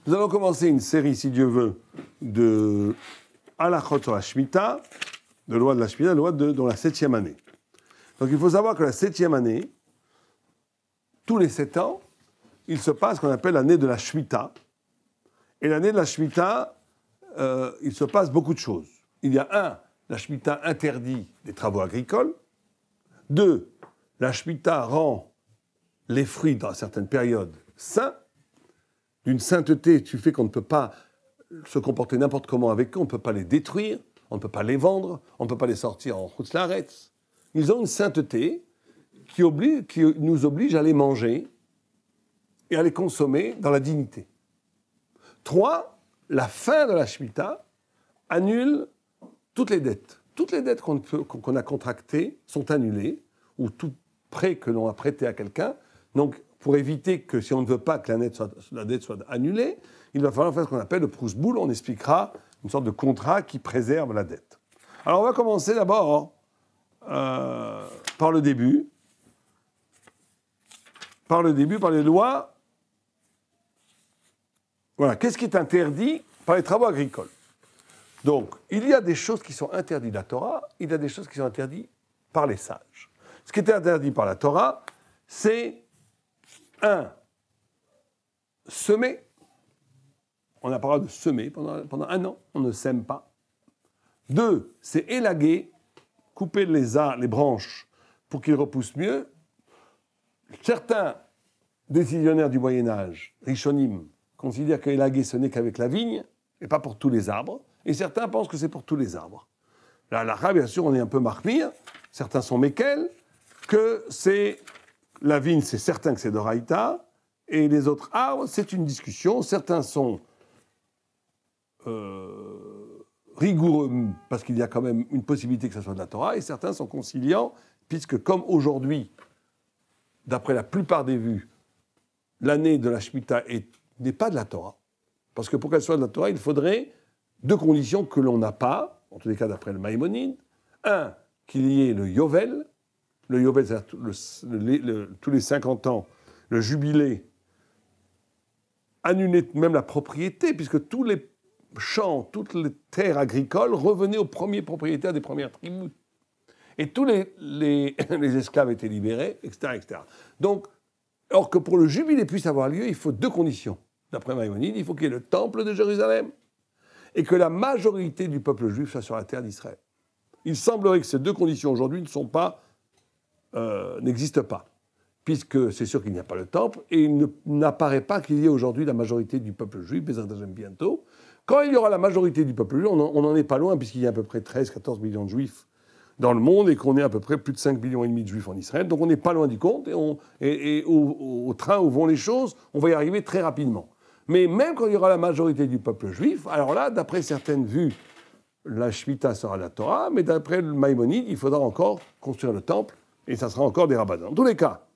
Nous allons commencer une série, si Dieu veut, de halachot sur la Shemitah, de loi de la Shemitah, dans la 7e année. Donc il faut savoir que la 7e année, tous les 7 ans, il se passe ce qu'on appelle l'année de la Shemitah. Et l'année de la Shemitah, il se passe beaucoup de choses. Il y a la Shemitah interdit des travaux agricoles. 2, la Shemitah rend les fruits dans certaines périodes saints. D'une sainteté, tu fais qu'on ne peut pas se comporter n'importe comment avec eux, on ne peut pas les détruire, on ne peut pas les vendre, on ne peut pas les sortir en Chutzlaretz. Ils ont une sainteté qui nous oblige à les manger et à les consommer dans la dignité. 3, la fin de la Shemitah annule toutes les dettes. Toutes les dettes qu'on a contractées sont annulées, ou tout prêt que l'on a prêté à quelqu'un. Donc, pour éviter que, si on ne veut pas que la dette soit annulée, il va falloir faire ce qu'on appelle le Proust-Boule. On expliquera une sorte de contrat qui préserve la dette. Alors, on va commencer d'abord par le début. Par les lois. Voilà, qu'est-ce qui est interdit par les travaux agricoles? Donc, il y a des choses qui sont interdites de la Torah, il y a des choses qui sont interdites par les sages. Ce qui est interdit par la Torah, c'est 1. Semer. On n'a pas le droit de semer pendant 1 an, on ne sème pas. 2, c'est élaguer, couper les branches pour qu'ils repoussent mieux. Certains décisionnaires du Moyen-Âge, Rishonim, considèrent que élaguer ce n'est qu'avec la vigne, et pas pour tous les arbres, et certains pensent que c'est pour tous les arbres. Là, l'Ara, bien sûr, on est un peu marmire, certains sont méquels, que c'est la vigne, c'est certain que c'est d'Oraïta, et les autres arbres, c'est une discussion. Certains sont rigoureux, parce qu'il y a quand même une possibilité que ça soit de la Torah, et certains sont conciliants, puisque comme aujourd'hui, d'après la plupart des vues, l'année de la Shemitah n'est pas de la Torah. Parce que pour qu'elle soit de la Torah, il faudrait 2 conditions que l'on n'a pas, en tous les cas d'après le Maïmonide. 1, qu'il y ait le Yovel. Le Yovel, c'est tous les 50 ans, le jubilé, annuler même la propriété, puisque tous les champs, toutes les terres agricoles revenaient aux premiers propriétaires des premières tribus. Et tous les esclaves étaient libérés, etc., etc. Donc, or que pour le jubilé puisse avoir lieu, il faut 2 conditions. D'après Maïmonide, il faut qu'il y ait le temple de Jérusalem et que la majorité du peuple juif soit sur la terre d'Israël. Il semblerait que ces 2 conditions aujourd'hui n'existent pas, puisque c'est sûr qu'il n'y a pas le temple, et il n'apparaît pas qu'il y ait aujourd'hui la majorité du peuple juif, bientôt. Quand il y aura la majorité du peuple juif, on n'en est pas loin, puisqu'il y a à peu près 13-14 millions de juifs dans le monde, et qu'on est à peu près plus de 5,5 millions de juifs en Israël, donc on n'est pas loin du compte, et au train où vont les choses, on va y arriver très rapidement. Mais même quand il y aura la majorité du peuple juif, alors là, d'après certaines vues, la Shemitah sera la Torah, mais d'après le Maïmonide, il faudra encore construire le temple, et ça sera encore des rabbanans. En tous les cas,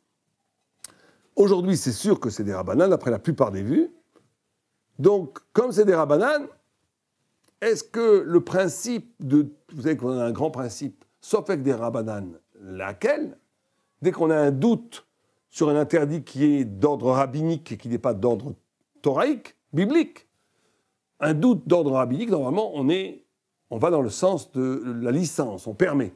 aujourd'hui, c'est sûr que c'est des rabbanans, d'après la plupart des vues. Donc, comme c'est des rabbanans, est-ce que le principe de... Vous savez qu'on a un grand principe, sauf avec des rabbanans, laquelle, dès qu'on a un doute sur un interdit qui est d'ordre rabbinique et qui n'est pas d'ordre thoraïque, biblique, un doute d'ordre rabbinique, normalement, on va dans le sens de la licence, on permet.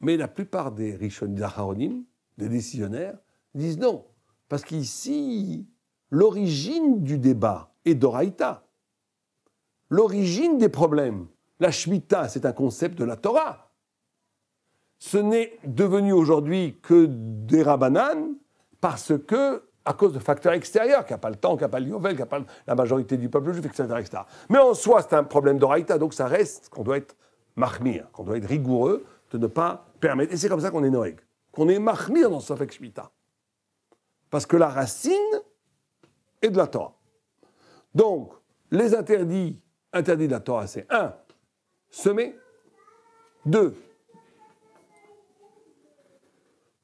Mais la plupart des Rishonim, des Acharonim, des décisionnaires, disent non. Parce qu'ici, l'origine du débat est d'Oraïta. L'origine des problèmes, la Shemitah, c'est un concept de la Torah. ce n'est devenu aujourd'hui que des Rabbanan parce que, à cause de facteurs extérieurs, qu'il n'y a pas le temps, qu'il n'y a pas l'Yovel, qu'il n'y a pas la majorité du peuple juif, etc., etc. Mais en soi, c'est un problème d'Oraïta, donc ça reste qu'on doit être mahmir, qu'on doit être rigoureux de ne pas permettre. Et c'est comme ça qu'on est Noëg, qu'on est mahmir dans Sofek Shmita. Parce que la racine est de la Torah. Donc, les interdits de la Torah, c'est 1. Semer. 2.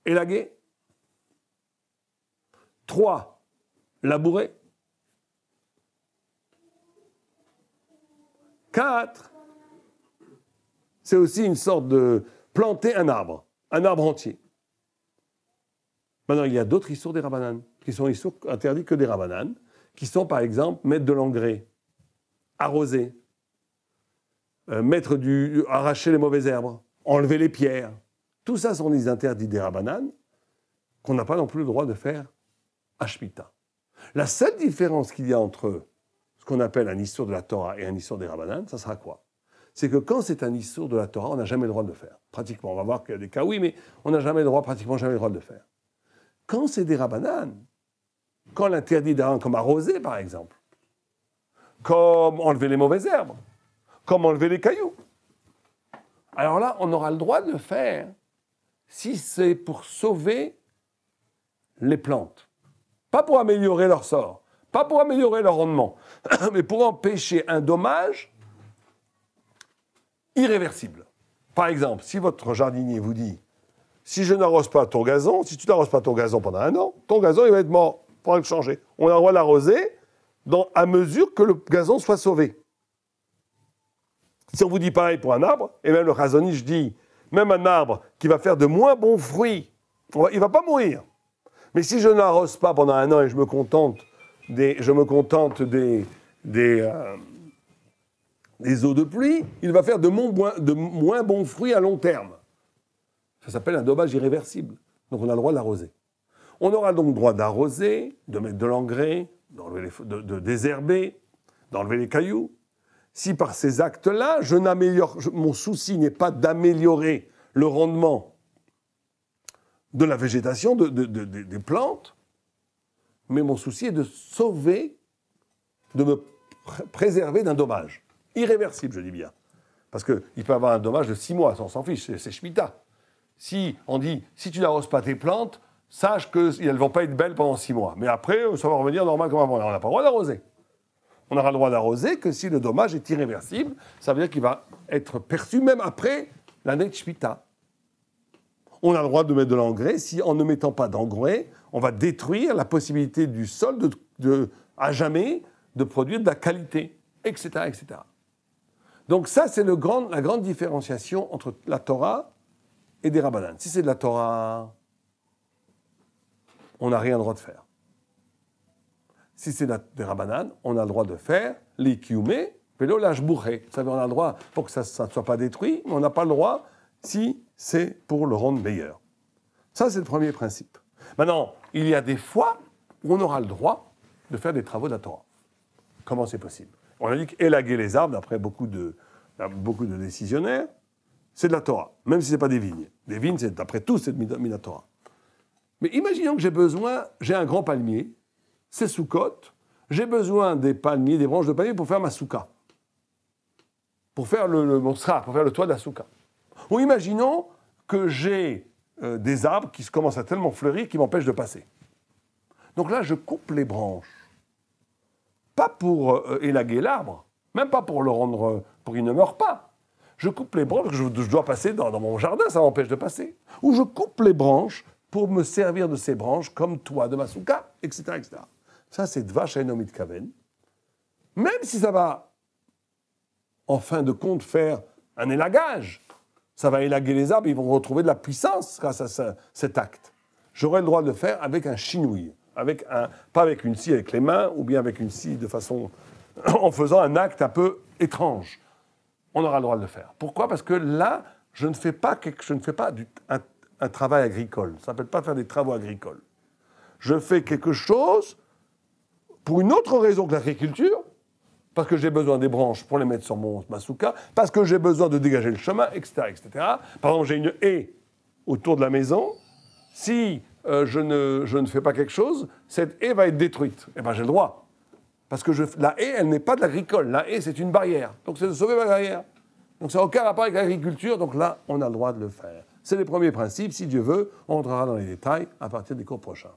Élaguer. 3. Labourer. 4. C'est aussi une sorte de planter un arbre entier. Maintenant, il y a d'autres issours des Rabbanan, qui sont issours interdits que des Rabbanan, qui sont par exemple mettre de l'engrais, arroser, arracher les mauvaises herbes, enlever les pierres. Tout ça sont des interdits des Rabbanan qu'on n'a pas non plus le droit de faire à Shemitah. La seule différence qu'il y a entre ce qu'on appelle un issour de la Torah et un issour des Rabbanan, ça sera quoi? C'est que quand c'est un issour de la Torah, on n'a jamais le droit de le faire. Pratiquement, on va voir qu'il y a des cas, oui, mais on n'a jamais le droit, pratiquement jamais le droit de le faire. Quand c'est des Rabbanan, quand l'interdit d'un comme arroser, par exemple, comme enlever les mauvaises herbes, comme enlever les cailloux, alors là, on aura le droit de le faire si c'est pour sauver les plantes. Pas pour améliorer leur sort, pas pour améliorer leur rendement, mais pour empêcher un dommage irréversible. Par exemple, si votre jardinier vous dit « Si je n'arrose pas ton gazon, si tu n'arroses pas ton gazon pendant 1 an, ton gazon il va être mort, il faudra le changer. » On a le droit de l'arroser à mesure que le gazon soit sauvé. Si on vous dit pareil pour un arbre, et même le Chazon-Ish dit, même un arbre qui va faire de moins bons fruits, il ne va pas mourir. Mais si je n'arrose pas pendant 1 an et je me contente des eaux de pluie, il va faire de moins bons fruits à long terme. Ça s'appelle un dommage irréversible. Donc on a le droit d'arroser. On aura donc le droit d'arroser, de mettre de l'engrais, de désherber, d'enlever les cailloux. Si par ces actes-là, mon souci n'est pas d'améliorer le rendement de la végétation, des plantes, mais mon souci est de sauver, de me préserver d'un dommage. Irréversible, je dis bien. Parce qu'il peut y avoir un dommage de 6 mois, ça, on s'en fiche, c'est Shemitah. Si on dit, si tu n'arroses pas tes plantes, sache qu'elles ne vont pas être belles pendant 6 mois. Mais après, ça va revenir normal comme avant. On n'a pas le droit d'arroser. On aura le droit d'arroser que si le dommage est irréversible, ça veut dire qu'il va être perçu même après l'année de Shemitah. On a le droit de mettre de l'engrais. Si en ne mettant pas d'engrais, on va détruire la possibilité du sol à jamais de produire de la qualité, etc., etc. Donc ça, c'est la grande différenciation entre la Torah et des Rabbanan. Si c'est de la Torah, on n'a rien le droit de faire. Si c'est des Rabbanan, on a le droit de faire les kiyumé, vélo l'ashbouché. Ça veut dire on a le droit pour que ça ne soit pas détruit, mais on n'a pas le droit si c'est pour le rendre meilleur. Ça, c'est le premier principe. Maintenant, il y a des fois où on aura le droit de faire des travaux de la Torah. Comment c'est possible? On a dit qu'élaguer les arbres, d'après beaucoup de décisionnaires, c'est de la Torah, même si ce n'est pas des vignes. Des vignes, d'après tout, c'est de la Torah. Mais imaginons que j'ai un grand palmier, c'est Soukot, j'ai besoin des palmiers, des branches de palmier pour faire ma souka. Pour faire mon sra, pour faire le toit de la souka. Ou imaginons que j'ai des arbres qui commencent à tellement fleurir qu'ils m'empêchent de passer. Donc là, je coupe les branches. Pas pour élaguer l'arbre, même pas pour le rendre, pour qu'il ne meure pas. Je coupe les branches, je dois passer dans mon jardin, ça m'empêche de passer. Ou je coupe les branches pour me servir de ces branches comme toit de ma souka, etc., etc. Ça, c'est Dvash Enomit Kaven. Même si ça va, en fin de compte, faire un élagage, ça va élaguer les arbres, ils vont retrouver de la puissance grâce à cet acte. J'aurai le droit de le faire avec un chinouille, pas avec une scie avec les mains, ou bien avec une scie de façon, en faisant un acte un peu étrange. On aura le droit de le faire. Pourquoi? Parce que là, je ne fais pas un travail agricole. Ça ne s'appelle pas faire des travaux agricoles. Je fais quelque chose pour une autre raison que l'agriculture, parce que j'ai besoin des branches pour les mettre sur ma souka, parce que j'ai besoin de dégager le chemin, etc., etc. Par exemple, j'ai une haie autour de la maison, si je ne fais pas quelque chose, cette haie va être détruite. Eh bien, j'ai le droit. Parce que la haie, elle n'est pas de l'agricole. La haie, c'est une barrière. Donc, c'est de sauver ma barrière. Donc, ça n'a aucun rapport avec l'agriculture. Donc là, on a le droit de le faire. C'est les premiers principes. Si Dieu veut, on entrera dans les détails à partir des cours prochains.